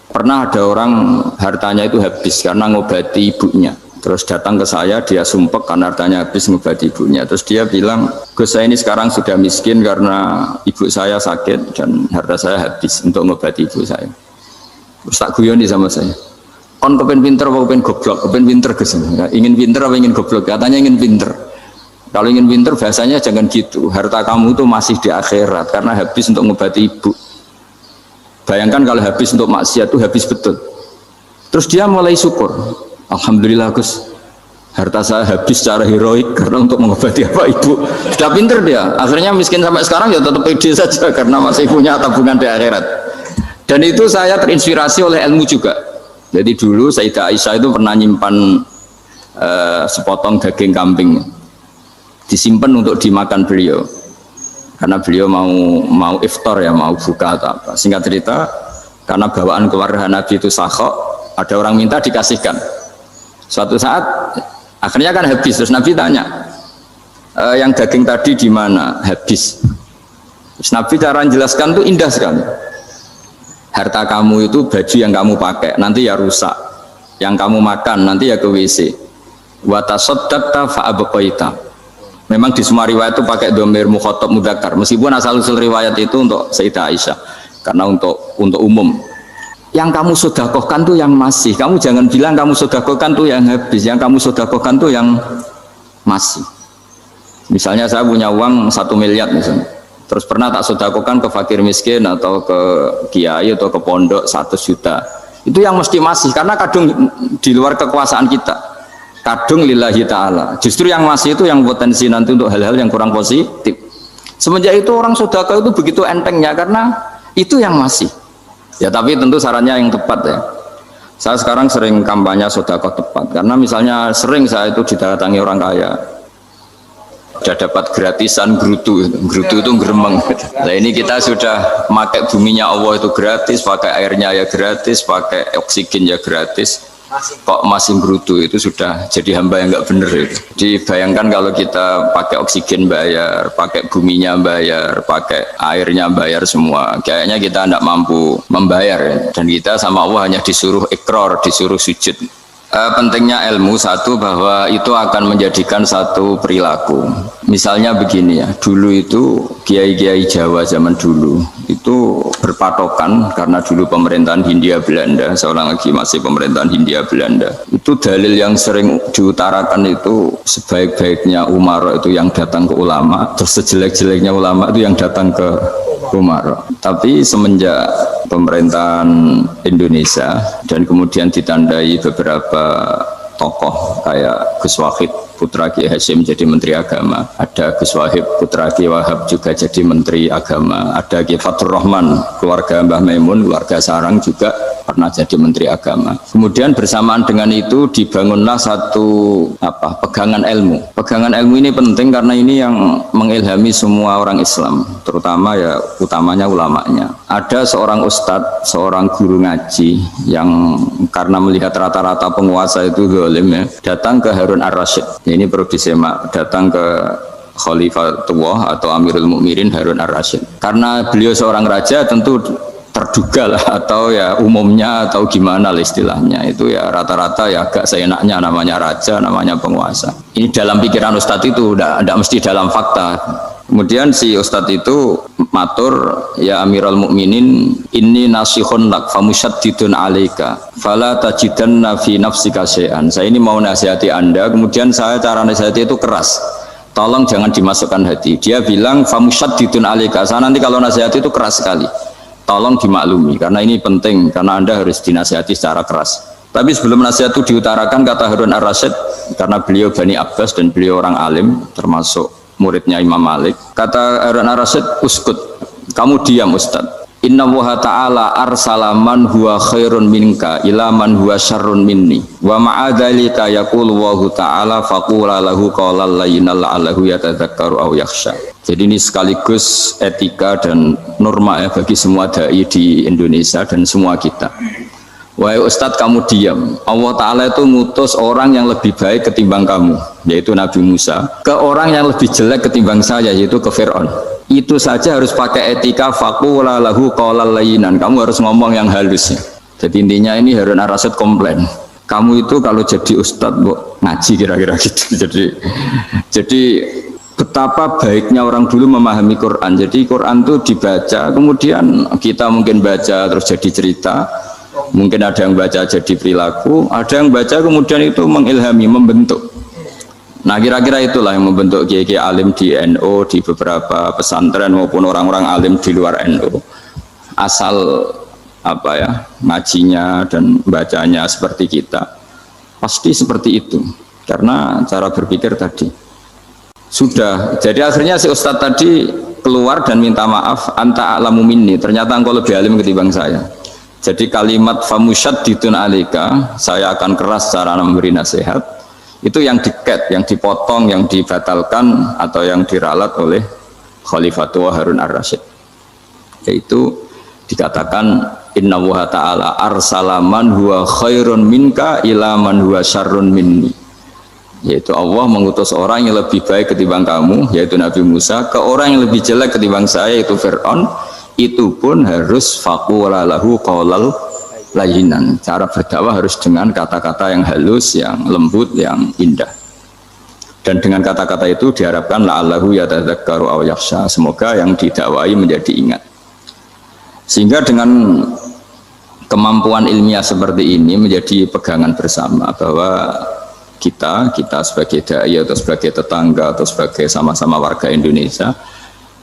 Pernah ada orang hartanya itu habis karena ngobati ibunya. Terus datang ke saya, dia sumpek karena hartanya habis ngobati ibunya. Terus dia bilang, Gus saya ini sekarang sudah miskin karena ibu saya sakit dan harta saya habis untuk ngobati ibu saya. Terus tak guyoni sama saya. Kon kepen pinter apa kepen goblok? Kepen pinter Gus. Ingin pinter apa ingin goblok? Katanya ingin pinter. Kalau ingin pinter bahasanya jangan gitu. Harta kamu itu masih di akhirat karena habis untuk ngobati ibu. Bayangkan kalau habis untuk maksiat itu habis betul. Terus dia mulai syukur. Alhamdulillah Gus, harta saya habis secara heroik karena untuk mengobati apa ibu. Sudah pinter dia. Akhirnya miskin sampai sekarang ya tetap pede saja karena masih punya tabungan di akhirat. Dan itu saya terinspirasi oleh ilmu juga. Jadi dulu Sayyidah Aisyah itu pernah nyimpan sepotong daging kambing, disimpan untuk dimakan beliau. Karena beliau mau iftar ya, mau buka atau apa. Singkat cerita, karena bawaan keluarga Nabi itu sakhok, ada orang minta dikasihkan. Suatu saat akhirnya kan habis. Terus Nabi tanya, yang daging tadi di mana? Habis. Terus Nabi cara menjelaskan itu indah sekali. Harta kamu itu baju yang kamu pakai nanti ya rusak, yang kamu makan nanti ya ke WC. Wa tasaddaqta fa abqaita. Memang di semua riwayat itu pakai dhamir mukhatab mudzakkar, meskipun asal usul riwayat itu untuk Sayyidah Aisyah karena untuk umum. Yang kamu sedekahkan tuh yang masih, kamu jangan bilang kamu sedekahkan tuh yang habis, yang kamu sedekahkan tuh yang masih. Misalnya saya punya uang 1 miliar misalnya, terus pernah tak sedekahkan ke fakir miskin atau ke kiai atau ke pondok 100 juta, itu yang mesti masih, karena kadung di luar kekuasaan kita, kadung lillahi ta'ala. Justru yang masih itu yang potensi nanti untuk hal-hal yang kurang positif. Semenjak itu orang sedekah itu begitu entengnya karena itu yang masih. Ya tapi tentu sarannya yang tepat ya. Saya sekarang sering kampanye sedekah tepat karena misalnya sering saya itu didatangi orang kaya, sudah dapat gratisan grutu itu gremeng. Nah ini kita sudah pakai buminya Allah itu gratis, pakai airnya ya gratis, pakai oksigen ya gratis. Kok masih grutu, itu sudah jadi hamba yang nggak bener itu. Dibayangkan kalau kita pakai oksigen bayar, pakai buminya bayar, pakai airnya bayar semua, kayaknya kita tidak mampu membayar ya. Dan kita sama Allah hanya disuruh ikrar, disuruh sujud. Pentingnya ilmu satu bahwa itu akan menjadikan satu perilaku. Misalnya begini ya, dulu itu kiai-kiai Jawa zaman dulu itu berpatokan karena dulu pemerintahan Hindia Belanda, seorang lagi masih pemerintahan Hindia Belanda. Itu dalil yang sering diutarakan itu sebaik-baiknya umara itu yang datang ke ulama, terus sejelek-jeleknya ulama itu yang datang ke umara. Tapi semenjak pemerintahan Indonesia dan kemudian ditandai beberapa tokoh kayak Gus Wahid putra Kiai Hasyim jadi Menteri Agama, ada Gus Wahid putra Kiai Wahab juga jadi Menteri Agama, ada Kiai Fathur Rahman keluarga Mbah Maimun, keluarga Sarang juga pernah jadi Menteri Agama. Kemudian bersamaan dengan itu dibangunlah satu pegangan ilmu. Pegangan ilmu ini penting karena ini yang mengilhami semua orang Islam, terutama ya utamanya ulamanya. Ada seorang ustadz, seorang guru ngaji yang karena melihat rata-rata penguasa itu zalim ya, datang ke Harun Ar-Rasyid. Ini perlu disemak, datang ke Khalifatullah atau Amirul Mukminin Harun Ar-Rasyid. Karena beliau seorang raja tentu terduga lah, atau ya umumnya atau gimana lah istilahnya, itu ya rata-rata ya agak seenaknya namanya raja, namanya penguasa. Ini dalam pikiran ustadz itu, tidak mesti dalam fakta. Kemudian si ustadz itu matur, ya Amirul Mukminin inni nasihun lak famusyaddidun alaika fala tajidanna fi nafsika syai'an. Saya ini mau nasihati Anda, kemudian saya cara nasihati itu keras, tolong jangan dimasukkan hati. Dia bilang famusyaddidun alaika, saya nanti kalau nasihati itu keras sekali, tolong dimaklumi karena ini penting, karena Anda harus dinasihati secara keras. Tapi sebelum nasihat itu diutarakan, kata Harun Ar-Rasyid, karena beliau Bani Abbas dan beliau orang alim termasuk muridnya Imam Malik, kata Harun Ar-Rasyid, uskut, kamu diam Ustaz. Inna Allaha ta'ala arsala man huwa khairun minka ila man huwa syarrun minni wa ma'adhalika yaqulu Allahu ta'ala faqula lahu qawlan layyinan la'allahu yatadzakkaru aw yakhsha. Jadi ini sekaligus etika dan norma ya bagi semua dai di Indonesia dan semua kita. Wahai Ustadz, kamu diam. Allah Ta'ala itu ngutus orang yang lebih baik ketimbang kamu, yaitu Nabi Musa, ke orang yang lebih jelek ketimbang saya, yaitu ke Fir'aun. Itu saja harus pakai etika, faqula lahu qawlan layyinan. Kamu harus ngomong yang halus ya. Jadi intinya ini Harun Ar-Rasyid komplain, kamu itu kalau jadi ustadz ngaji kira-kira gitu. Jadi betapa baiknya orang dulu memahami Quran. Jadi Quran itu dibaca, kemudian kita mungkin baca terus jadi cerita, mungkin ada yang baca jadi perilaku, ada yang baca kemudian itu mengilhami, membentuk. Nah kira-kira itulah yang membentuk kiai-kiai alim di NU, di beberapa pesantren maupun orang-orang alim di luar NU. Asal apa ya, ngajinya dan bacanya seperti kita, pasti seperti itu. Karena cara berpikir tadi sudah. Jadi akhirnya si ustadz tadi keluar dan minta maaf, anta a'lamu minni, ternyata engkau lebih alim ketimbang saya. Jadi kalimat famusyaddidun alika, saya akan keras cara memberi nasihat, itu yang diket, yang dipotong, yang dibatalkan atau yang diralat oleh Khalifatul Harun Ar-Rasyid. Yaitu dikatakan inna wa ta'ala arsala man huwa khairun minka ila man huwa syarrun minni. Yaitu Allah mengutus orang yang lebih baik ketimbang kamu, yaitu Nabi Musa, ke orang yang lebih jelek ketimbang saya, yaitu Fir'aun. Itu pun harus faqula lahu qaulal layyinan. Cara berdakwah harus dengan kata-kata yang halus, yang lembut, yang indah. Dan dengan kata-kata itu diharapkan la'allahu yatadzakkaru aw yakhsha, semoga yang didakwai menjadi ingat. Sehingga dengan kemampuan ilmiah seperti ini menjadi pegangan bersama bahwa kita sebagai dai atau sebagai tetangga atau sebagai sama-sama warga Indonesia,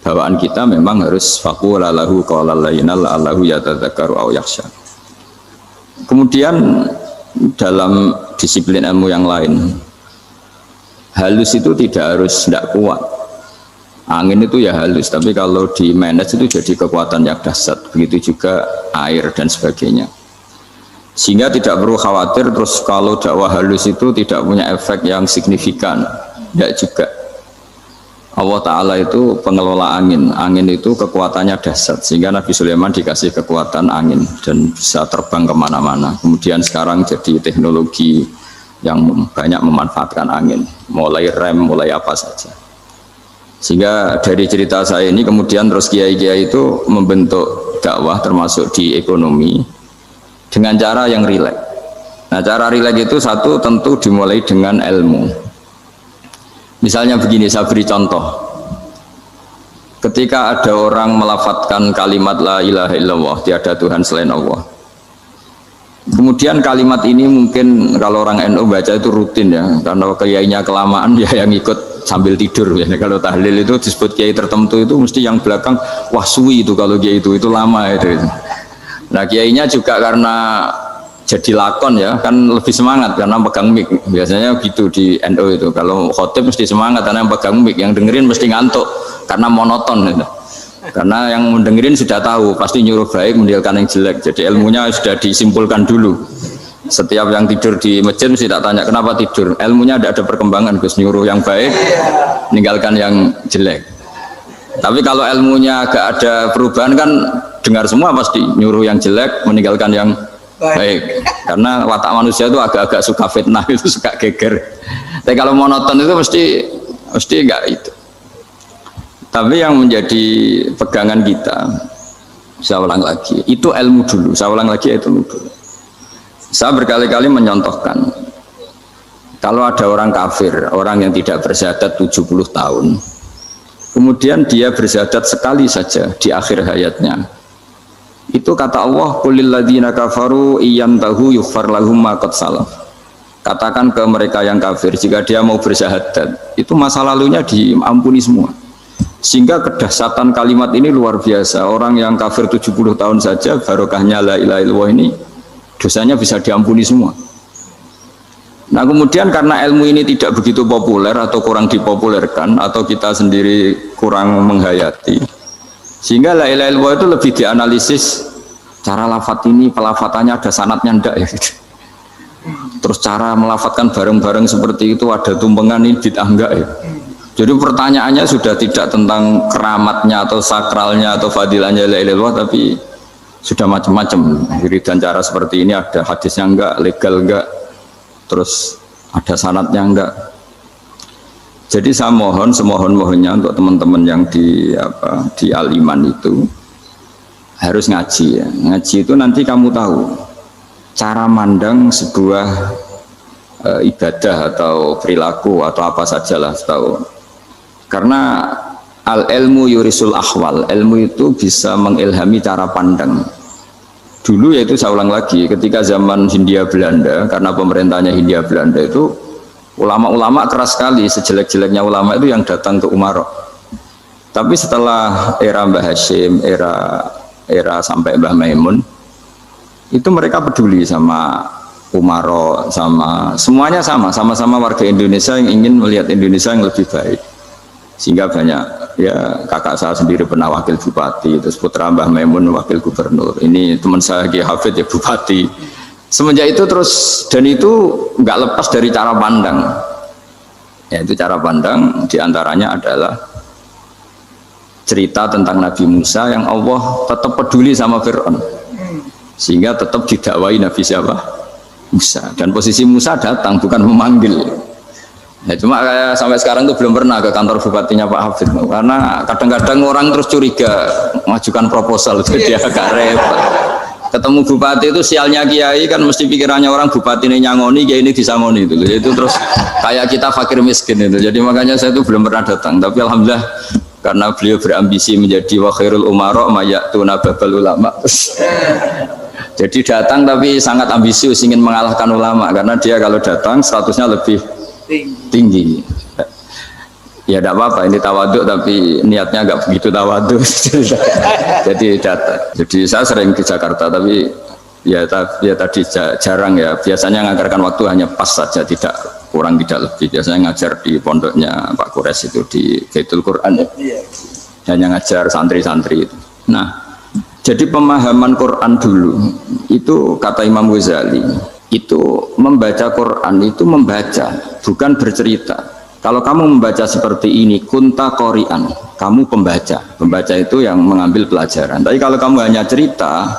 bawaan kita memang harus faqula lahu qaulal layyinan la'allahu yatadzakkaru aw yakhsha. Kemudian dalam disiplin ilmu yang lain, halus itu tidak kuat. Angin itu ya halus, tapi kalau di manage itu jadi kekuatan yang dahsyat. Begitu juga air dan sebagainya. Sehingga tidak perlu khawatir terus kalau dakwah halus itu tidak punya efek yang signifikan. Tidak juga. Allah Ta'ala itu pengelola angin. Angin itu kekuatannya dahsyat, sehingga Nabi Sulaiman dikasih kekuatan angin dan bisa terbang kemana-mana. Kemudian sekarang jadi teknologi yang banyak memanfaatkan angin, mulai rem, mulai apa saja. Sehingga dari cerita saya ini kemudian terus kiai-kiai itu membentuk dakwah termasuk di ekonomi dengan cara yang rileks. Nah cara rileks itu satu tentu dimulai dengan ilmu. Misalnya begini, saya beri contoh. Ketika ada orang melafadzkan kalimat la ilaha illallah, tiada Tuhan selain Allah. Kemudian kalimat ini mungkin kalau orang NU baca itu rutin ya, karena kiainya kelamaan ya yang ikut sambil tidur ya. Kalau tahlil itu disebut kiai tertentu itu mesti yang belakang wah suwi itu kalau kiai itu lama itu. Nah kiainya juga karena jadi lakon ya kan lebih semangat karena pegang mic, biasanya gitu di NU itu. Kalau khotib mesti semangat karena yang pegang mic, yang dengerin mesti ngantuk karena monoton gitu. Karena yang mendengerin sudah tahu pasti nyuruh baik meninggalkan yang jelek, jadi ilmunya sudah disimpulkan dulu. Setiap yang tidur di masjid mesti tak tanya kenapa tidur, ilmunya tidak ada perkembangan, Gus, nyuruh yang baik meninggalkan yang jelek. Tapi kalau ilmunya agak ada perubahan kan dengar semua pasti nyuruh yang jelek meninggalkan yang baik. Karena watak manusia itu agak-agak suka fitnah, itu suka geger. Tapi kalau monoton itu mesti enggak itu. Tapi yang menjadi pegangan kita, saya ulang lagi, itu ilmu dulu. Saya ulang lagi itu ilmu dulu. Saya berkali-kali menyontohkan, kalau ada orang kafir, orang yang tidak bersyahadat 70 tahun, kemudian dia bersyahadat sekali saja di akhir hayatnya. Itu kata Allah, qulil ladzina kafaru iyantahu yughfar lahum ma qad salaf. Katakan ke mereka yang kafir, jika dia mau bersyahadat, itu masa lalunya diampuni semua. Sehingga kedahsyatan kalimat ini luar biasa. Orang yang kafir 70 tahun saja barokahnya la ilaha illallah ini dosanya bisa diampuni semua. Nah kemudian karena ilmu ini tidak begitu populer atau kurang dipopulerkan atau kita sendiri kurang menghayati, sehingga la ilaha illallah itu lebih dianalisis cara lafadz ini, pelafatannya ada sanadnya enggak ya gitu. Terus cara melafatkan bareng-bareng seperti itu ada tumpengan ini bid'ah enggak ya. Jadi pertanyaannya sudah tidak tentang keramatnya atau sakralnya atau fadilahnya la ilaha illallah, tapi sudah macam-macam. Wiridan cara seperti ini ada hadisnya enggak, legal enggak, terus ada sanadnya enggak. Jadi saya mohon semohon-mohonnya untuk teman-teman yang di Al-Iman itu harus ngaji ya. Ngaji itu nanti kamu tahu cara mandang sebuah ibadah atau perilaku atau apa sajalah tahu. Karena al ilmu yurisul ahwal, ilmu itu bisa mengilhami cara pandang. Dulu yaitu saya ulang lagi, ketika zaman Hindia Belanda, karena pemerintahnya Hindia Belanda itu ulama-ulama keras sekali, sejelek-jeleknya ulama itu yang datang ke Umarok. Tapi setelah era Mbah Hashim, era sampai Mbah Maimun, itu mereka peduli sama Umarok, sama semuanya sama-sama warga Indonesia yang ingin melihat Indonesia yang lebih baik. Sehingga banyak, ya kakak saya sendiri pernah wakil bupati, terus putra Mbah Maimun wakil gubernur, ini teman saya Ki Hafid ya bupati. Semenjak itu terus, dan itu nggak lepas dari cara pandang, yaitu cara pandang diantaranya adalah cerita tentang Nabi Musa yang Allah tetap peduli sama Fir'aun, sehingga tetap didakwai Nabi siapa? Musa. Dan posisi Musa datang bukan memanggil. Ya, cuma kayak sampai sekarang tuh belum pernah ke kantor bupatinya Pak Hafid, karena kadang-kadang orang terus curiga mengajukan proposal, jadi agak repot. Ketemu bupati itu sialnya kiai kan mesti pikirannya orang bupati ini nyangoni, kiai ini disangoni itu. Jadi itu terus kayak kita fakir miskin itu. Jadi makanya saya itu belum pernah datang. Tapi alhamdulillah karena beliau berambisi menjadi wa khairul umara mayatuna babal ulama. Jadi datang tapi sangat ambisius ingin mengalahkan ulama, karena dia kalau datang statusnya lebih tinggi. Ya tidak apa-apa, ini tawaduk tapi niatnya agak begitu tawaduk. Jadi datang. Jadi saya sering ke Jakarta tapi ya tadi jarang ya. Biasanya ngajarkan waktu hanya pas saja, tidak kurang tidak lebih. Biasanya ngajar di pondoknya Pak Kures itu di Baitul Quran ya. Hanya ngajar santri-santri itu. Nah, jadi pemahaman Quran dulu itu kata Imam Ghazali, itu membaca Quran itu membaca, bukan bercerita. Kalau kamu membaca seperti ini, kunta qori'an, kamu pembaca. Pembaca itu yang mengambil pelajaran. Tapi kalau kamu hanya cerita,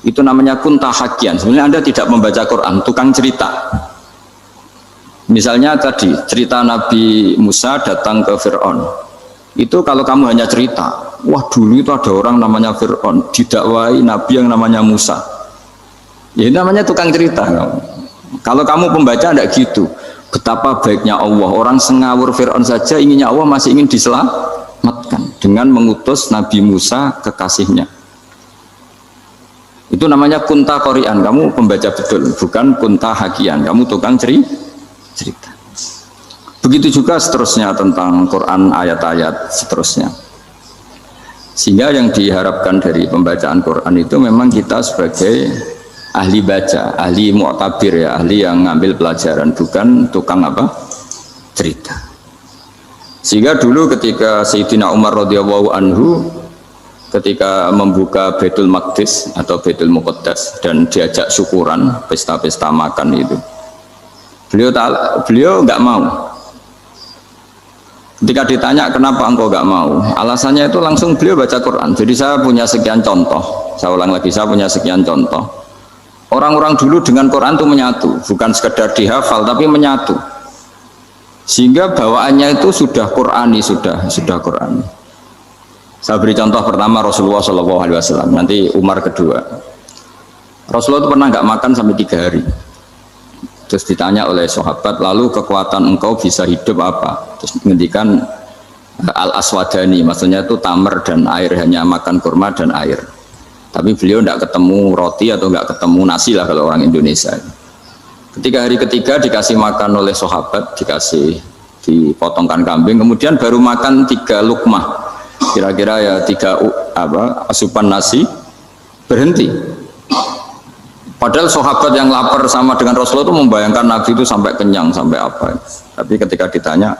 itu namanya kunta hakian. Sebenarnya Anda tidak membaca Quran, tukang cerita. Misalnya tadi, cerita Nabi Musa datang ke Fir'aun. Itu kalau kamu hanya cerita, wah dulu itu ada orang namanya Fir'aun, didakwai Nabi yang namanya Musa. Ya ini namanya tukang cerita. Kalau kamu pembaca tidak gitu. Betapa baiknya Allah, orang sengawur Fir'aun saja inginnya Allah masih ingin diselamatkan dengan mengutus Nabi Musa kekasihnya. Itu namanya kunta qori'an, kamu pembaca betul, bukan kunta hakian, kamu tukang cerita. Begitu juga seterusnya tentang Quran, ayat-ayat seterusnya. Sehingga yang diharapkan dari pembacaan Quran itu memang kita sebagai ahli baca, ahli mu'tabir ya, ahli yang ngambil pelajaran, bukan tukang apa? Cerita. Sehingga dulu ketika Sayyidina Umar radhiyallahu anhu ketika membuka Baitul Maqdis atau Baitul Muqaddas dan diajak syukuran, pesta-pesta makan itu, beliau nggak mau. Ketika ditanya kenapa engkau nggak mau, alasannya itu langsung beliau baca Quran. Jadi saya punya sekian contoh, saya ulang lagi, saya punya sekian contoh. Orang-orang dulu dengan Quran itu menyatu, bukan sekedar dihafal tapi menyatu. Sehingga bawaannya itu sudah Qurani, sudah Qurani. Saya beri contoh pertama Rasulullah SAW, nanti Umar kedua. Rasulullah itu pernah nggak makan sampai 3 hari. Terus ditanya oleh sahabat, lalu kekuatan engkau bisa hidup apa? Terus menghentikan al-aswadani, maksudnya itu tamar dan air, hanya makan kurma dan air. Tapi beliau tidak ketemu roti atau nggak ketemu nasi lah kalau orang Indonesia. Ketika hari ketiga dikasih makan oleh sahabat, dipotongkan kambing, kemudian baru makan 3 lukmah, kira-kira ya 3 asupan nasi, berhenti. Padahal sahabat yang lapar sama dengan Rasulullah itu membayangkan Nabi itu sampai kenyang, sampai apa. Tapi ketika ditanya,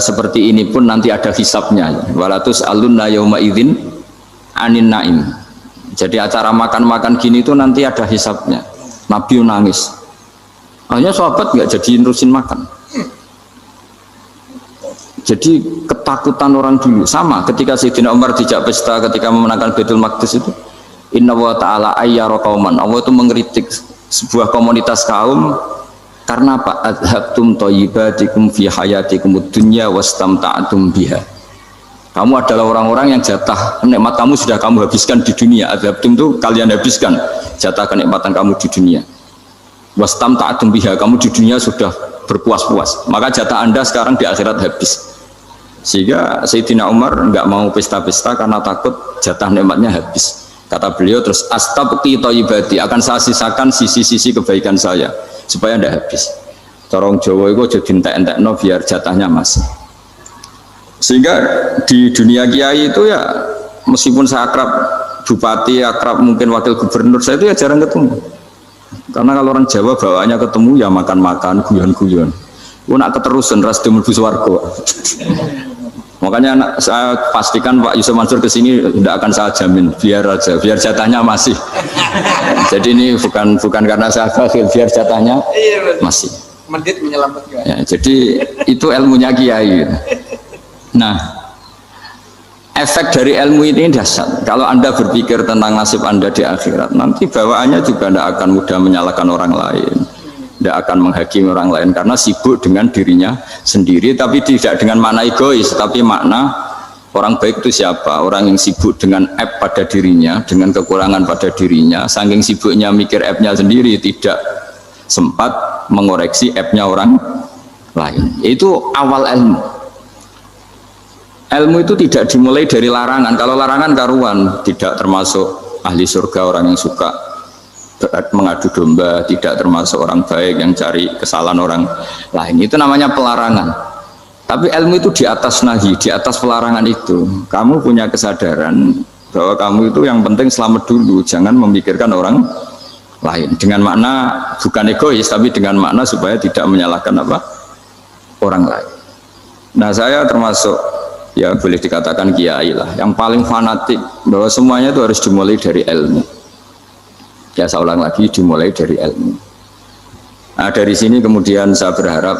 seperti ini pun nanti ada hisabnya. Walatus alunna yauma idzin anin naim. Jadi acara makan-makan gini itu nanti ada hisabnya. Nabi nangis. Hanya sahabat nggak jadi nerusin makan. Jadi ketakutan orang dulu sama ketika Sayyidina Umar dijak pesta ketika memenangkan Baitul Maqdis itu. Inna wa ta'ala ayyara qauman, Allah itu mengkritik sebuah komunitas kaum karena apa? Adhabtum thayyibatikum fi hayatikum dunya wastamta'tum biha. Kamu adalah orang-orang yang jatah nikmat kamu sudah kamu habiskan di dunia. Adzabtum itu kalian habiskan jatah kenikmatan kamu di dunia. Wastam ta'atum biha, kamu di dunia sudah berpuas-puas. Maka jatah Anda sekarang di akhirat habis. Sehingga Sayyidina Umar enggak mau pesta-pesta karena takut jatah nikmatnya habis. Kata beliau terus astabqi thayyibati, akan saya sisakan sisi-sisi kebaikan saya supaya tidak habis. Corong Jawa itu jadi entek-entekno biar jatahnya masih. Sehingga di dunia kiai itu ya meskipun saya akrab bupati, akrab mungkin wakil gubernur, saya itu ya jarang ketemu. Karena kalau orang Jawa bawaannya ketemu ya makan-makan, guyon-guyon. Nak keterusan ras demul buswargo. Makanya saya pastikan Pak Yusuf Mansur kesini tidak akan saya jamin, biar aja, biar jatahnya masih. Jadi ini bukan karena saya bakhil, biar jatahnya masih. Medit menyelamatkan. Ya, jadi itu ilmunya kiai. Nah, efek dari ilmu ini dahsyat. Kalau Anda berpikir tentang nasib Anda di akhirat, nanti bawaannya juga tidak akan mudah menyalahkan orang lain. Tidak akan menghakimi orang lain karena sibuk dengan dirinya sendiri, tapi tidak dengan makna egois, tapi makna orang baik itu siapa? Orang yang sibuk dengan aib pada dirinya, dengan kekurangan pada dirinya, saking sibuknya mikir aibnya sendiri, tidak sempat mengoreksi aibnya orang lain. Itu awal ilmu. Ilmu itu tidak dimulai dari larangan. Kalau larangan karuan, tidak termasuk ahli surga orang yang suka mengadu domba, tidak termasuk orang baik yang cari kesalahan orang lain. Itu namanya pelarangan. Tapi ilmu itu di atas nahi, di atas pelarangan itu. Kamu punya kesadaran bahwa kamu itu yang penting selamat dulu, jangan memikirkan orang lain. Dengan makna bukan egois, tapi dengan makna supaya tidak menyalahkan orang lain. Nah, saya termasuk ya boleh dikatakan kiai lah, yang paling fanatik bahwa semuanya itu harus dimulai dari ilmu. Ya saya ulang lagi, dimulai dari ilmu. Nah, dari sini kemudian saya berharap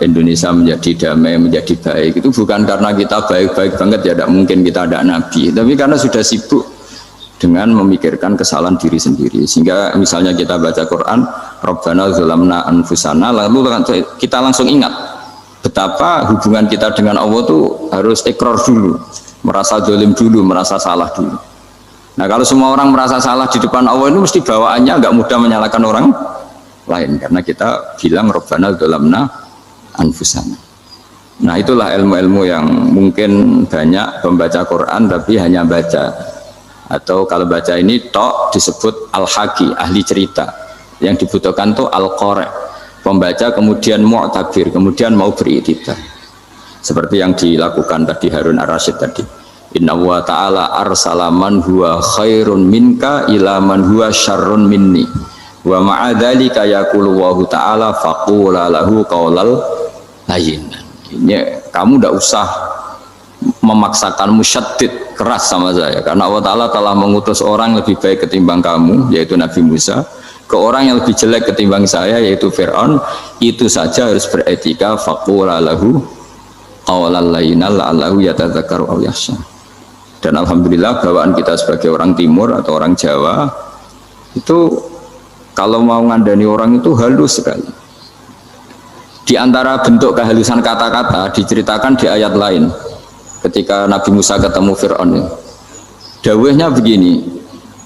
Indonesia menjadi damai, menjadi baik. Itu bukan karena kita baik-baik banget, ya tidak mungkin kita ada nabi, tapi karena sudah sibuk dengan memikirkan kesalahan diri sendiri. Sehingga misalnya kita baca Quran, Rabbana zalamna anfusana, lalu kita langsung ingat betapa hubungan kita dengan Allah itu harus ikrar dulu, merasa zalim dulu, merasa salah dulu. Nah, kalau semua orang merasa salah di depan Allah itu mesti bawaannya nggak mudah menyalahkan orang lain, karena kita bilang Rabbana zalamna anfusana. Nah, itulah ilmu-ilmu yang mungkin banyak pembaca Quran tapi hanya baca, atau kalau baca ini tok disebut al-haqi, ahli cerita. Yang dibutuhkan tuh al-qari, pembaca kemudian mu'tabir, kemudian mau beriktibar. Seperti yang dilakukan tadi Harun ar-Rasyid tadi. Inna wa ta'ala arsala man huwa khairun minka ila man huwa syarrun minni wa ma'adhalika yaqulu wa ta'ala faqula lahu qawlal layyin. Ini kamu tidak usah memaksakan musyaddid keras sama saya, karena Allah Ta'ala telah mengutus orang lebih baik ketimbang kamu, yaitu Nabi Musa, ke orang yang lebih jelek ketimbang saya, yaitu Fir'aun. Itu saja harus beretika, faqula lahu qawlal layyinan la'allahu yatadzakkaru aw yakhsha. Dan alhamdulillah bawaan kita sebagai orang timur atau orang Jawa itu kalau mau ngandani orang itu halus sekali. Di antara bentuk kehalusan kata-kata diceritakan di ayat lain ketika Nabi Musa ketemu Fir'aun. Dawuhnya begini,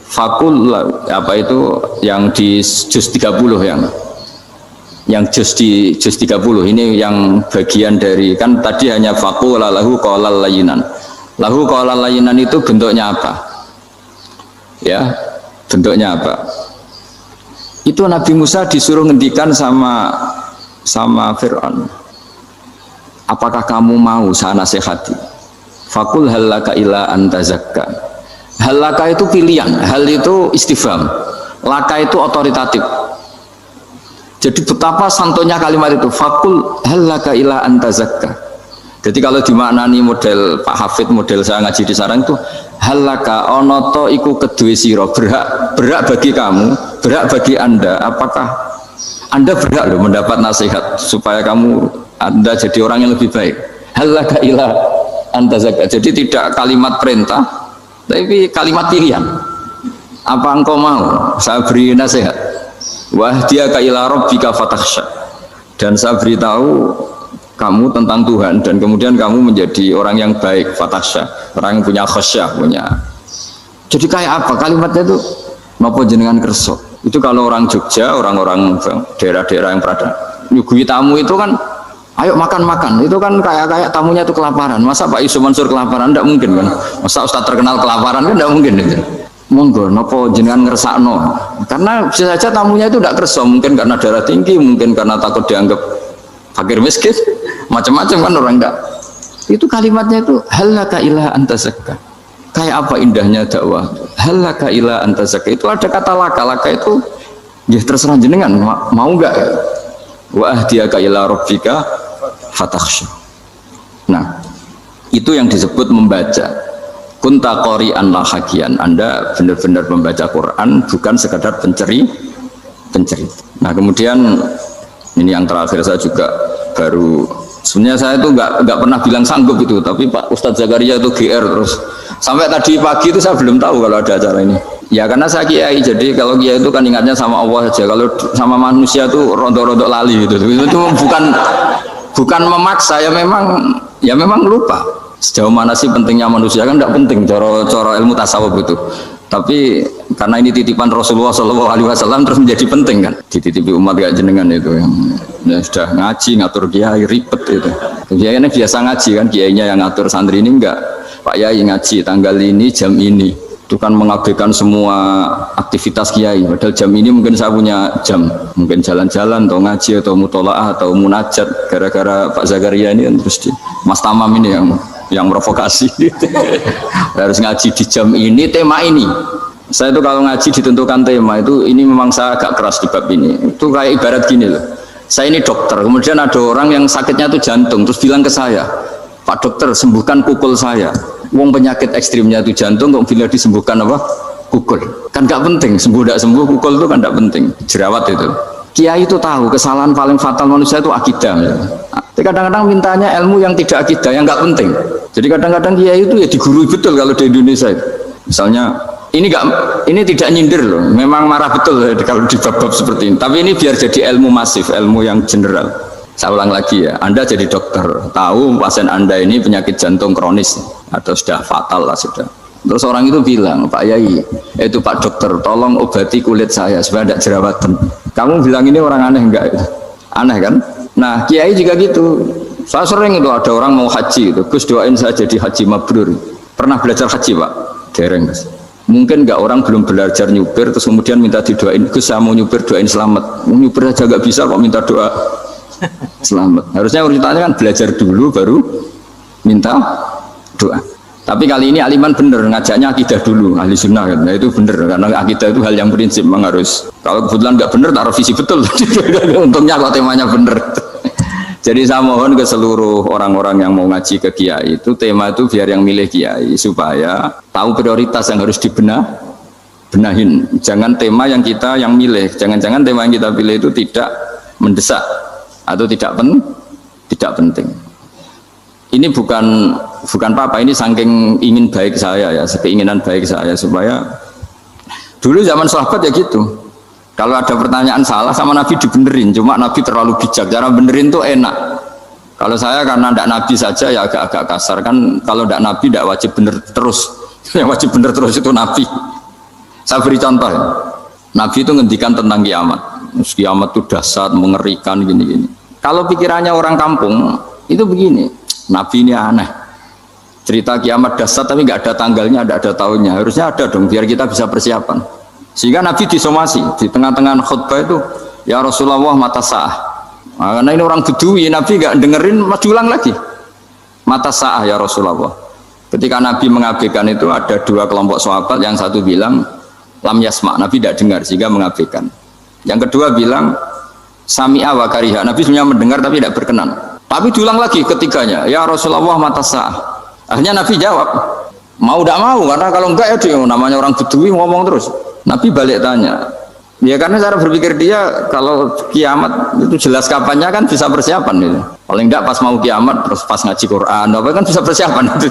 fakul apa itu yang di juz 30, yang juz di juz 30 ini yang bagian dari, kan tadi hanya fakul lahu qawlal layyinan. Lahu qawlal layyinan itu bentuknya apa? Ya, bentuknya apa? Itu Nabi Musa disuruh ngendikan sama Fir'aun. Apakah kamu mau saya nasihati? Fakul halaka ila antazakka. Halaka itu pilihan, hal itu istifham, laka itu otoritatif. Jadi betapa santonya kalimat itu, fakul halaka ila antazakka. Jadi kalau dimaknani model Pak Hafid, model saya ngaji di sarang itu, halaka onoto iku kedue siro, berhak bagi kamu, berhak bagi Anda. Apakah Anda berhak loh mendapat nasihat supaya Anda jadi orang yang lebih baik? Halaka ila antazakka. Jadi tidak kalimat perintah, tapi kalimat pilihan. Apa engkau mau saya beri nasihat? Wahdiyaka ila rabbika fatakhsha. Dan saya beritahu kamu tentang Tuhan dan kemudian kamu menjadi orang yang baik, fatasya, orang yang punya khasyah, punya. Jadi kayak apa kalimatnya itu? Napa jenengan kerso? Itu kalau orang Jogja, orang-orang daerah-daerah yang berada nyugui tamu itu kan, ayo makan-makan. Itu kan kayak tamunya itu kelaparan. Masa Pak Yusuf Mansur kelaparan? Tidak mungkin kan? Masa Ustadz terkenal kelaparan kan? Tidak mungkin. Gitu. Monggo, napa jenengan ngersakno? Karena bisa saja tamunya itu tidak kerso, mungkin karena darah tinggi, mungkin karena takut dianggap fakir miskin, macam-macam kan orang enggak. Itu kalimatnya itu halaka ila anta zakka. Kayak apa indahnya dakwah. Halaka ila anta zakka. Itu ada kata laka itu ya terserah jenengan mau enggak. Wa ahdiyaka ila rabbika fatakhsha. Nah, itu yang disebut membaca. Kunta qori'an la hakian. Anda benar-benar membaca Quran, bukan sekadar penceri. Nah, kemudian ini yang terakhir saya juga baru, sebenarnya saya itu nggak pernah bilang sanggup itu, tapi Pak Ustadz Zakaria itu GR terus sampai tadi pagi itu saya belum tahu kalau ada acara ini. Ya karena saya kiai, jadi kalau kiai itu kan ingatnya sama Allah saja, kalau sama manusia itu rontok-rontok lali gitu. Itu bukan memaksa, ya memang lupa. Sejauh mana sih pentingnya manusia kan tidak penting coro ilmu tasawuf itu. Tapi karena ini titipan Rasulullah SAW terus menjadi penting kan. Dititipi umat gak jenengan itu yang ya sudah ngaji ngatur kiai ribet itu. Kiai ini biasa ngaji kan, kiainya yang ngatur, santri ini enggak. Pak Yai ngaji tanggal ini jam ini. Itu kan mengabaikan semua aktivitas kiai. Padahal jam ini mungkin saya punya jam, mungkin jalan-jalan atau ngaji atau mutolaah atau munajat. Gara-gara Pak Zakaria ini kan terus Mas Tamam ini yang provokasi. Harus ngaji di jam ini, tema ini. Saya itu kalau ngaji ditentukan tema itu, ini memang saya agak keras di bab ini. Itu kayak ibarat gini loh. Saya ini dokter, kemudian ada orang yang sakitnya itu jantung, terus bilang ke saya, Pak dokter sembuhkan kukul saya. Wong penyakit ekstrimnya itu jantung, kok bila disembuhkan apa? Kukul. Kan gak penting, sembuh tidak sembuh, kukul itu kan gak penting. Jerawat itu. Kiai itu tahu kesalahan paling fatal manusia itu akidah. Tapi kadang-kadang mintanya ilmu yang tidak akidah, yang nggak penting. Jadi kadang-kadang kiai itu ya digurui betul kalau di Indonesia itu. Misalnya ini tidak nyindir loh, memang marah betul kalau di bab-bab seperti ini. Tapi ini biar jadi ilmu masif, ilmu yang general. Saya ulang lagi ya, Anda jadi dokter, tahu pasien Anda ini penyakit jantung kronis atau sudah fatal lah sudah. Terus orang itu bilang, Pak Yai, itu Pak dokter, tolong obati kulit saya supaya tidak jerawatan. Kamu bilang ini orang aneh enggak? Aneh kan? Nah, kiai juga gitu. Saya sering itu ada orang mau haji itu, Gus doain saya jadi haji mabrur. Pernah belajar haji Pak? Dereng. Mungkin enggak, orang belum belajar nyupir terus kemudian minta didoain, Gus saya mau nyupir, doain selamat. Mau nyupir aja enggak bisa kok minta doa selamat. Harusnya urutannya kan belajar dulu baru minta doa. Tapi kali ini aliman bener ngajaknya akidah dulu, ahli sunnah kan. Nah itu bener karena akidah itu hal yang prinsip, memang harus. Kalau kebetulan nggak bener taruh visi betul. Untungnya kalau temanya bener. Jadi saya mohon ke seluruh orang-orang yang mau ngaji ke kiai itu, tema itu biar yang milih kiai supaya tahu prioritas yang harus benahin. Jangan tema yang kita yang milih, jangan-jangan tema yang kita pilih itu tidak mendesak atau tidak penting. Ini bukan apa-apa, ini saking ingin baik saya ya, keinginan baik saya supaya dulu zaman sahabat ya gitu. Kalau ada pertanyaan salah sama Nabi dibenerin, cuma Nabi terlalu bijak, cara benerin tuh enak. Kalau saya karena tidak Nabi saja ya agak kasar kan, kalau tidak Nabi tidak wajib bener terus. Yang wajib bener terus itu Nabi. Saya beri contoh ya. Nabi itu ngendikan tentang kiamat. Kiamat itu dahsyat, mengerikan gini-gini. Kalau pikirannya orang kampung itu begini, Nabi ini aneh. Cerita kiamat dahsyat tapi nggak ada tanggalnya, nggak ada tahunnya. Harusnya ada dong biar kita bisa persiapan. Sehingga Nabi disomasi di tengah-tengah khutbah itu, ya Rasulullah mata sa'ah. Nah, karena ini orang Bedui, Nabi nggak dengerin, diulang lagi. Mata sa'ah ya Rasulullah. Ketika Nabi mengabaikan itu ada dua kelompok sahabat, yang satu bilang lam yasma, Nabi tidak dengar sehingga mengabaikan. Yang kedua bilang sami'a wa kariha, Nabi sebenarnya mendengar tapi tidak berkenan. Tapi diulang lagi ketiganya, ya Rasulullah mata sa'ah. Akhirnya Nabi jawab, mau tidak mau, karena kalau enggak ya dia namanya orang Bedui ngomong terus. Nabi balik tanya, ya karena cara berpikir dia kalau kiamat itu jelas kapannya kan bisa persiapan gitu. Paling enggak pas mau kiamat terus pas ngaji Quran apa kan bisa persiapan itu.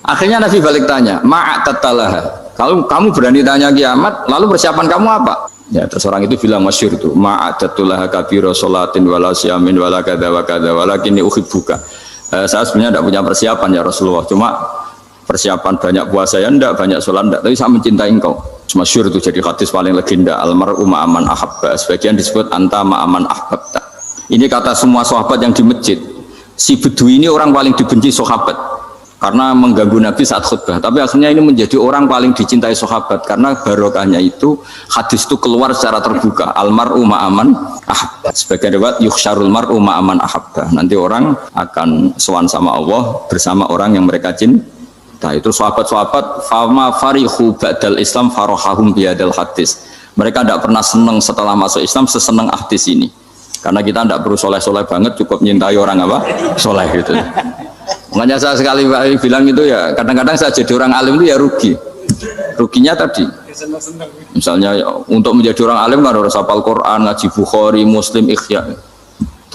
Akhirnya Nabi balik tanya, ma'atatalaha, kalau kamu berani tanya kiamat lalu persiapan kamu apa? Ya, terus orang itu bilang masyhur itu, ma'adatullah kabira sholatin wala siyamin wala kadza wa kadza walakinni uhibbuka. Saya sebenarnya tidak punya persiapan ya Rasulullah, cuma persiapan banyak puasa ya enggak, banyak sholat enggak, tapi saya mencintai engkau. Masyhur itu jadi hadis paling legenda, almar'u ma'aman ahabba, sebagian disebut anta ma'aman ahbabta. Ini kata semua sahabat yang di masjid. Si Bedui ini orang paling dibenci sahabat karena mengganggu Nabi saat khutbah, tapi akhirnya ini menjadi orang paling dicintai sahabat karena barokahnya itu hadis itu keluar secara terbuka, almar'u ma'aman ahabba. Sebagian riwayat yukhsyarul mar'u ma'aman ahabba, nanti orang akan sowan sama Allah bersama orang yang mereka cintai. Nah, itu sahabat-sahabat fama farihu ba'dal Islam farahahum biadal hadis. Mereka tidak pernah senang setelah masuk Islam sesenang hadis ini. Karena kita tidak perlu soleh-soleh banget, cukup nyintai orang apa? Soleh gitu. Makanya saya sekali bilang itu ya, kadang-kadang saya jadi orang alim itu ya rugi. Ruginya tadi. Misalnya untuk menjadi orang alim kan harus hafal Quran, ngaji Bukhari, Muslim, Ikhya.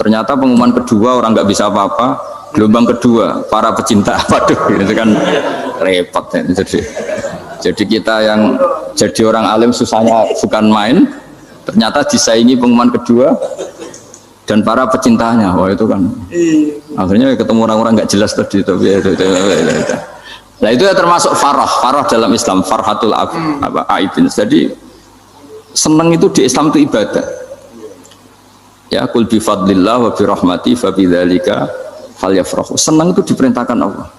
Ternyata pengumuman kedua orang nggak bisa apa-apa. Gelombang kedua para pecinta, waduh itu kan repot ya. Jadi kita yang jadi orang alim susahnya bukan main, ternyata disaingi pengumuman kedua dan para pecintanya. Wah itu kan akhirnya ketemu orang-orang nggak jelas tadi itu. Nah itu ya termasuk farah dalam Islam, farhatul aibin. Jadi seneng itu di Islam itu ibadah. Ya kul bi fadlillah wa bi rahmati fa bidzalika falyafrahu. Senang itu diperintahkan Allah.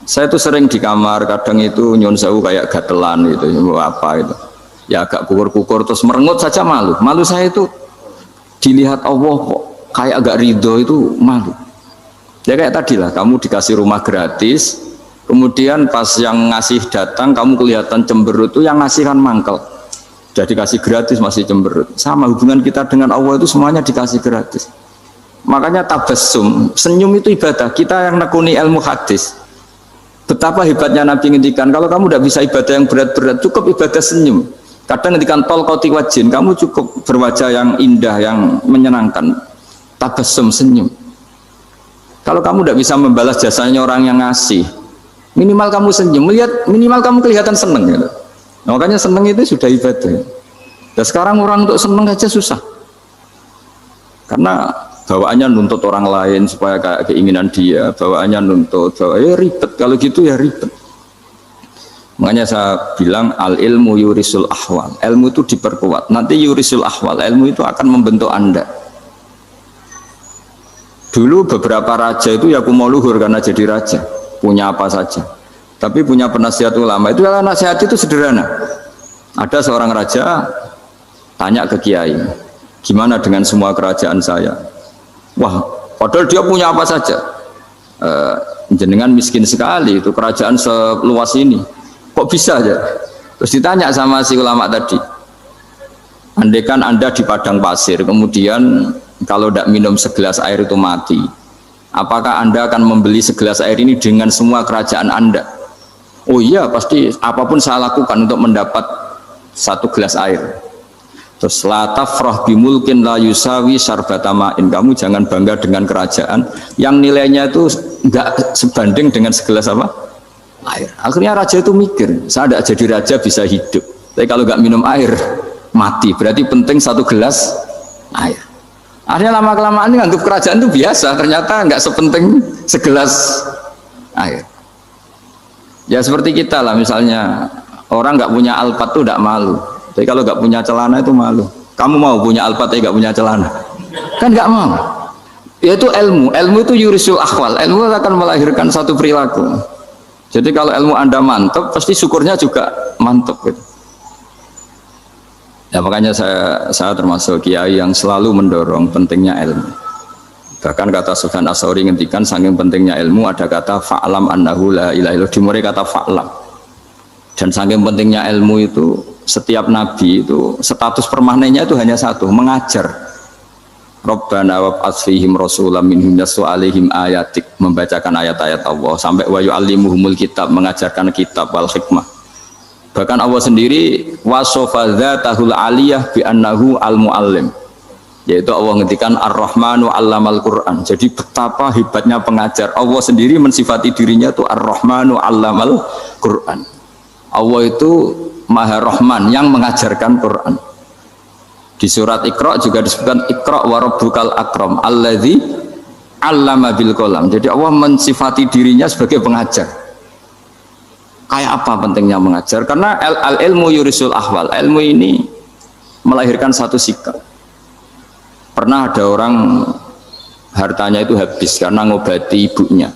Saya itu sering di kamar, kadang itu nyun sewu kayak gatelan itu, apa itu. Ya agak kukur-kukur terus merengut saja malu. Malu saya itu dilihat Allah kok kayak agak ridho itu malu. Ya kayak tadi lah, kamu dikasih rumah gratis, kemudian pas yang ngasih datang kamu kelihatan cemberut, itu yang ngasih kan mangkel. Jadi dikasih gratis masih cemberut. Sama hubungan kita dengan Allah itu semuanya dikasih gratis. Makanya tabassum, senyum itu ibadah. Kita yang nekuni ilmu hadis, betapa hebatnya Nabi ngendikan, kalau kamu tidak bisa ibadah yang berat-berat, cukup ibadah senyum. Kadang ngendikan tol koti wajin, kamu cukup berwajah yang indah, yang menyenangkan. Tabassum, senyum. Kalau kamu tidak bisa membalas jasanya orang yang ngasih, minimal kamu senyum, melihat minimal kamu kelihatan seneng gitu. Makanya seneng itu sudah ibadah. Dan sekarang orang untuk seneng aja susah, karena bawaannya nuntut orang lain supaya kayak keinginan dia, bawaannya nuntut, ribet. Kalau gitu ya ribet. Makanya saya bilang al ilmu yurisul ahwal, ilmu itu diperkuat. Nanti yurisul ahwal, ilmu itu akan membentuk Anda. Dulu beberapa raja itu ya mau luhur karena jadi raja, punya apa saja. Tapi punya penasihat ulama itu, nasihat itu sederhana. Ada seorang raja tanya ke kiai, gimana dengan semua kerajaan saya? Wah, padahal dia punya apa saja. Jenengan miskin sekali, itu kerajaan seluas ini. Kok bisa aja? Terus ditanya sama si ulama tadi, andaikan Anda di padang pasir, kemudian kalau tidak minum segelas air itu mati, apakah Anda akan membeli segelas air ini dengan semua kerajaan Anda? Oh iya, pasti apapun saya lakukan untuk mendapat satu gelas air. Terus la tafrah bimulkin la yusawi syarbatamain, kamu jangan bangga dengan kerajaan yang nilainya itu enggak sebanding dengan segelas apa? Air. Akhirnya raja itu mikir, saya tidak jadi raja bisa hidup, tapi kalau enggak minum air mati, berarti penting satu gelas air. Akhirnya lama-kelamaan ini anggap kerajaan itu biasa, ternyata enggak sepenting segelas air. Ya seperti kita lah, misalnya orang enggak punya alpat itu enggak malu. Tapi kalau nggak punya celana itu malu. Kamu mau punya alpat tapi nggak punya celana? Kan nggak mau. Yaitu ilmu. Ilmu itu yurisul akhwal. Ilmu akan melahirkan satu perilaku. Jadi kalau ilmu Anda mantap, pasti syukurnya juga mantap. Gitu. Ya makanya saya termasuk kiai yang selalu mendorong pentingnya ilmu. Bahkan kata Sufyan Ats-Tsauri ngendikan saking pentingnya ilmu, ada kata fa'lam annahu la ilaha illallah, dimulai kata fa'lam. Dan saking pentingnya ilmu itu, setiap nabi itu status permanennya itu hanya satu, mengajar. Rabbana wab'ats fihim rasulam minhum yatlu 'alaihim ayatik, membacakan ayat-ayat Allah, sampai wa yu'allimuhumul kitab, mengajarkan kitab wal hikmah. Bahkan Allah sendiri wasofa dzatahul aliyah bi annahu al muallim, yaitu Allah ngendikan ar-rahmanu 'allamal Qur'an. Jadi betapa hebatnya pengajar. Allah sendiri mensifati dirinya itu ar-rahmanu 'allamal Qur'an. Allah itu Maha Rahman yang mengajarkan Quran. Di surat Iqra juga disebutkan Iqra wa rabbukal akram alladzi 'allama bil qalam. Jadi Allah mensifati dirinya sebagai pengajar. Kayak apa pentingnya mengajar? Karena al ilmu yurisul ahwal. Ilmu ini melahirkan satu sikap. Pernah ada orang hartanya itu habis karena ngobati ibunya.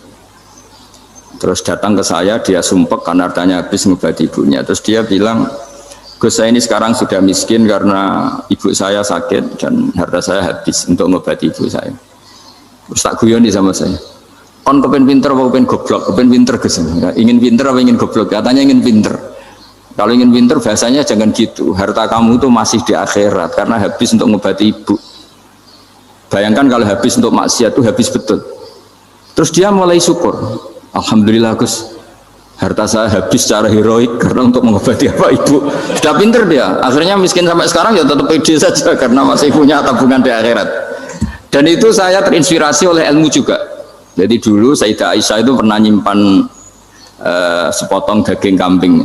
Terus datang ke saya, dia sumpek karena hartanya habis ngobati ibunya. Terus dia bilang, Gus, saya ini sekarang sudah miskin karena ibu saya sakit dan harta saya habis untuk ngobati ibu saya. Terus tak guyoni sama saya, kon kepen pinter apa kepen goblok? Kepen pinter Gus. Ingin pinter apa ingin goblok? Katanya ingin pinter. Kalau ingin pinter bahasanya jangan gitu. Harta kamu itu masih di akhirat karena habis untuk ngobati ibu. Bayangkan kalau habis untuk maksiat itu habis betul. Terus dia mulai syukur. Alhamdulillah Gus, harta saya habis secara heroik karena untuk mengobati apa ibu. Sudah pinter dia. Akhirnya miskin sampai sekarang ya tetap pede saja karena masih punya tabungan di akhirat. Dan itu saya terinspirasi oleh ilmu juga. Jadi dulu Sayyidah Aisyah itu pernah nyimpan sepotong daging kambing,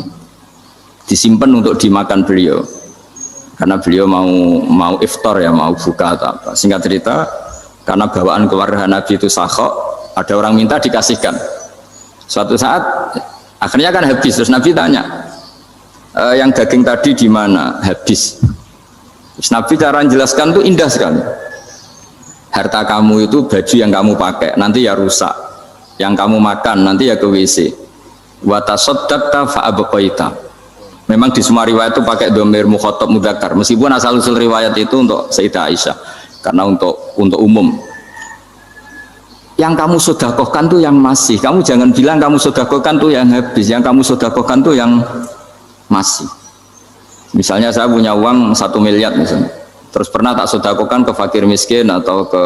disimpan untuk dimakan beliau. Karena beliau mau iftar ya, mau buka atau apa. Singkat cerita, karena bawaan keluarga Nabi itu sakhok, ada orang minta dikasihkan. Suatu saat akhirnya kan habis, terus Nabi tanya, yang daging tadi di mana? Habis. Terus Nabi cara menjelaskan itu indah sekali. Harta kamu itu baju yang kamu pakai nanti ya rusak, yang kamu makan nanti ya ke WC. Wa tasaddaqta fa abqaita. Memang di semua riwayat itu pakai dhamir mukhatab mudzakkar, meskipun asal usul riwayat itu untuk Sayyidah Aisyah karena untuk umum. Yang kamu sedekahkan tuh yang masih. Kamu jangan bilang kamu sedekahkan tuh yang habis. Yang kamu sedekahkan tuh yang masih. Misalnya saya punya uang 1 miliar misalnya. Terus pernah tak sedekahkan ke fakir miskin atau ke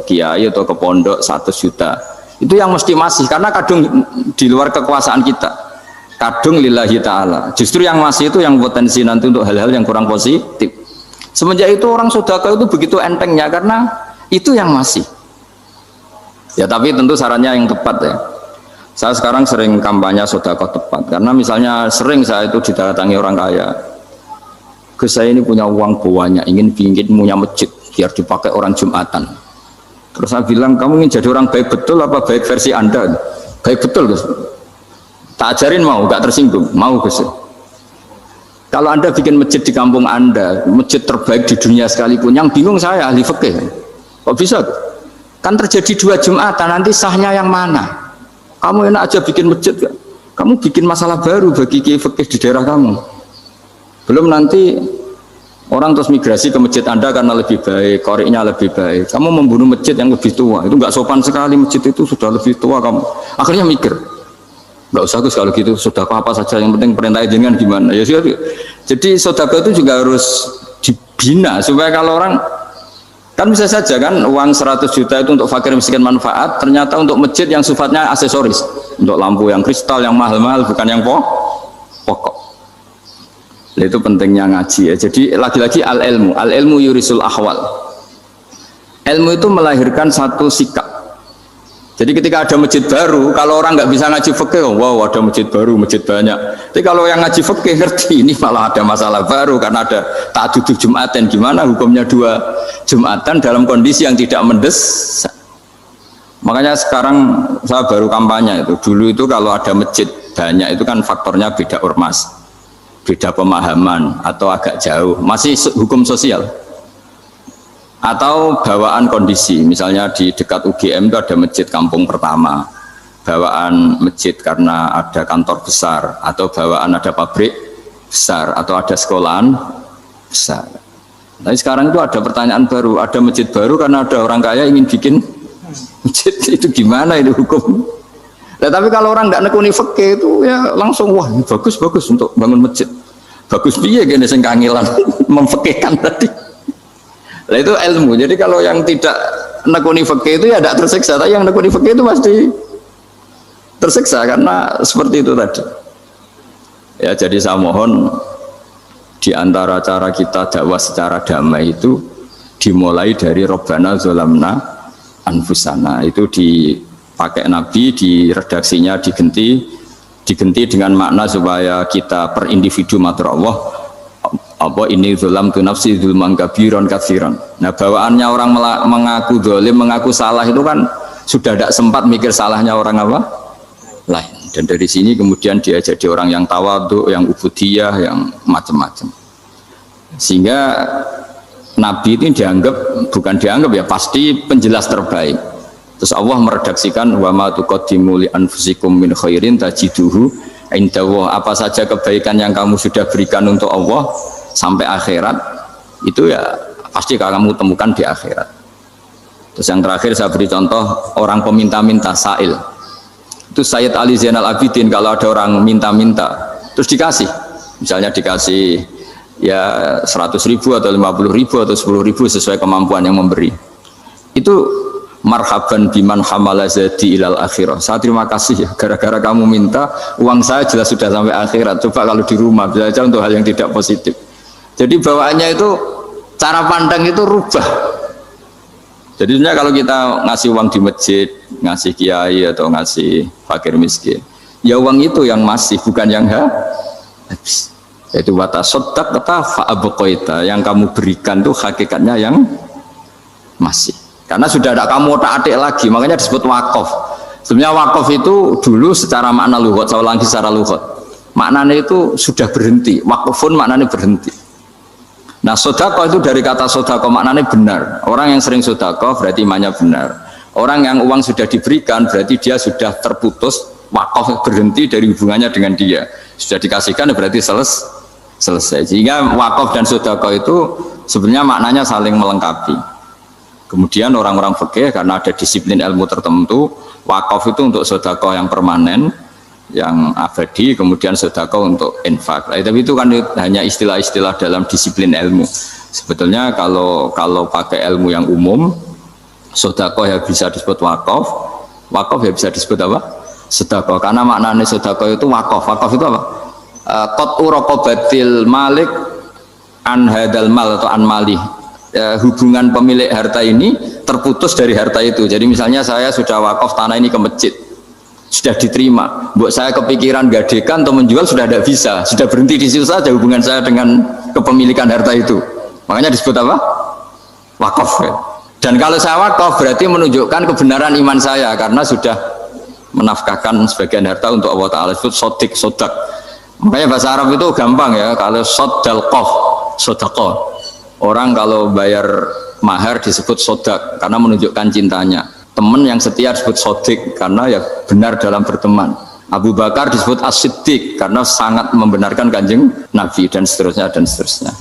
kiai atau ke pondok 100 juta. Itu yang mesti masih karena kadung di luar kekuasaan kita. Kadung lillahi ta'ala. Justru yang masih itu yang potensi nanti untuk hal-hal yang kurang positif. Semenjak itu orang sedekah itu begitu entengnya karena itu yang masih. Ya tapi tentu sarannya yang tepat ya. Saya sekarang sering kampanye sedekah tepat karena misalnya sering saya itu didatangi orang kaya. Gus, saya ini punya uang banyak, ingin punya masjid biar dipakai orang Jumatan. Terus saya bilang, kamu ingin jadi orang baik betul apa baik versi Anda? Baik betul Gus. Tak ajarin mau, gak tersinggung, mau Gus. Kalau Anda bikin masjid di kampung Anda, masjid terbaik di dunia sekalipun, yang bingung saya ahli fikih. Kok bisa? Kan terjadi 2 Jumatan, nanti sahnya yang mana? Kamu enak aja bikin masjid, gak? Kamu bikin masalah baru bagi kiai fikih di daerah kamu. Belum nanti orang terus migrasi ke masjid Anda karena lebih baik, koriknya lebih baik. Kamu membunuh masjid yang lebih tua, itu nggak sopan sekali, masjid itu sudah lebih tua kamu. Akhirnya mikir, nggak usah Gus kalau gitu, sedekah apa saja, yang penting perintah jenengan gimana. Ya sih. Jadi sedekah itu juga harus dibina supaya kalau orang kan bisa saja kan uang 100 juta itu untuk fakir miskin manfaat, ternyata untuk masjid yang sifatnya aksesoris, untuk lampu yang kristal yang mahal-mahal bukan yang pokok. Itu pentingnya ngaji ya. Jadi lagi-lagi al ilmu yurisul ahwal. Ilmu itu melahirkan satu sikap. Jadi ketika ada masjid baru, kalau orang nggak bisa ngaji fikih, wow ada masjid baru, masjid banyak. Tapi kalau yang ngaji fikih ngerti ini malah ada masalah baru karena ada ta'addud Jumatan. Gimana hukumnya 2 Jumatan dalam kondisi yang tidak mendesak? Makanya sekarang saya baru kampanye itu. Dulu itu kalau ada masjid banyak itu kan faktornya beda ormas, beda pemahaman atau agak jauh, masih hukum sosial atau bawaan kondisi. Misalnya di dekat UGM itu ada masjid kampung pertama, bawaan masjid karena ada kantor besar atau bawaan ada pabrik besar atau ada sekolahan besar. Tapi sekarang itu ada pertanyaan baru, ada masjid baru karena ada orang kaya ingin bikin masjid. Itu gimana itu hukum? Nah, tapi kalau orang nggak nekuni fikih itu ya langsung wah bagus untuk bangun masjid. Bagus piye gini sing kangelan memfikihkan tadi. Nah itu ilmu. Jadi kalau yang tidak nekuni fikih itu ya tidak tersiksa, tapi yang nekuni fikih itu pasti tersiksa karena seperti itu tadi. Ya jadi saya mohon di antara cara kita dakwah secara damai itu dimulai dari Rabbana Zolamna Anfusana. Itu dipakai Nabi, di redaksinya diganti dengan makna supaya kita per individu matur Allah, apa ini zulam tu nafsi zulman kabiron katsiran. Nah bawaannya orang mengaku zalim, mengaku salah itu kan sudah tidak sempat mikir salahnya orang apa lain. Dan dari sini kemudian dia jadi orang yang tawadhu, yang ubudiyah, yang macam-macam. Sehingga Nabi itu bukan dianggap ya, pasti penjelas terbaik. Terus Allah meredaksikan wa ma tuqaddimu li anfusikum min khairin tajiduhu indallah. Apa saja kebaikan yang kamu sudah berikan untuk Allah sampai akhirat itu ya pasti kamu temukan di akhirat. Terus yang terakhir saya beri contoh orang peminta-minta sa'il. Itu Sayyid Ali Zainal Abidin kalau ada orang minta-minta terus dikasih, misalnya dikasih ya 100.000 atau 50.000 atau 10.000 sesuai kemampuan yang memberi, itu marhaban biman hamala zadi ilal akhirah. Saya terima kasih ya, gara-gara kamu minta uang saya jelas sudah sampai akhirat. Coba kalau di rumah belajar untuk hal yang tidak positif. Jadi bawaannya itu cara pandang itu rubah. Jadi sebenarnya kalau kita ngasih uang di masjid, ngasih kiai atau ngasih fakir miskin, ya uang itu yang masih, bukan yang habis. Yaitu watasodak kata fa'abqaita, yang kamu berikan tuh hakikatnya yang masih. Karena sudah ada kamu otak-atik lagi, makanya disebut wakaf. Sebenarnya wakaf itu dulu secara makna lughat, saya ulangi secara lughat, maknanya itu sudah berhenti. Wakafun maknanya berhenti. Nah sodako itu dari kata sodako maknanya benar. Orang yang sering sodako berarti imannya benar. Orang yang uang sudah diberikan berarti dia sudah terputus, wakaf berhenti dari hubungannya dengan dia. Sudah dikasihkan berarti selesai. Sehingga wakaf dan sodako itu sebenarnya maknanya saling melengkapi. Kemudian orang-orang fikih karena ada disiplin ilmu tertentu, wakaf itu untuk sodako yang permanen, yang abadi, kemudian sedekah untuk infak. Tapi itu kan hanya istilah-istilah dalam disiplin ilmu. Sebetulnya kalau pakai ilmu yang umum, sedekah ya bisa disebut wakaf, wakaf ya bisa disebut apa? Sedekah. Karena maknanya sedekah itu wakaf. Wakaf itu apa? Qat'u raqabatil malik an hadal mal atau an mali. Hubungan pemilik harta ini terputus dari harta itu. Jadi misalnya saya sudah wakaf tanah ini ke masjid, sudah diterima, buat saya kepikiran gadekan atau menjual sudah tidak bisa, sudah berhenti di situ saja hubungan saya dengan kepemilikan harta itu. Makanya disebut apa? Wakaf. Dan kalau saya wakaf berarti menunjukkan kebenaran iman saya karena sudah menafkahkan sebagian harta untuk Allah Ta'ala. Disebut sodik, sodak. Makanya bahasa Arab itu gampang ya, kalau sodalqoh, sodaqoh. Orang kalau bayar mahar disebut sodak karena menunjukkan cintanya. Teman yang setia disebut sodik karena ya benar dalam berteman. Abu Bakar disebut as-siddiq karena sangat membenarkan kanjeng Nabi, dan seterusnya dan seterusnya.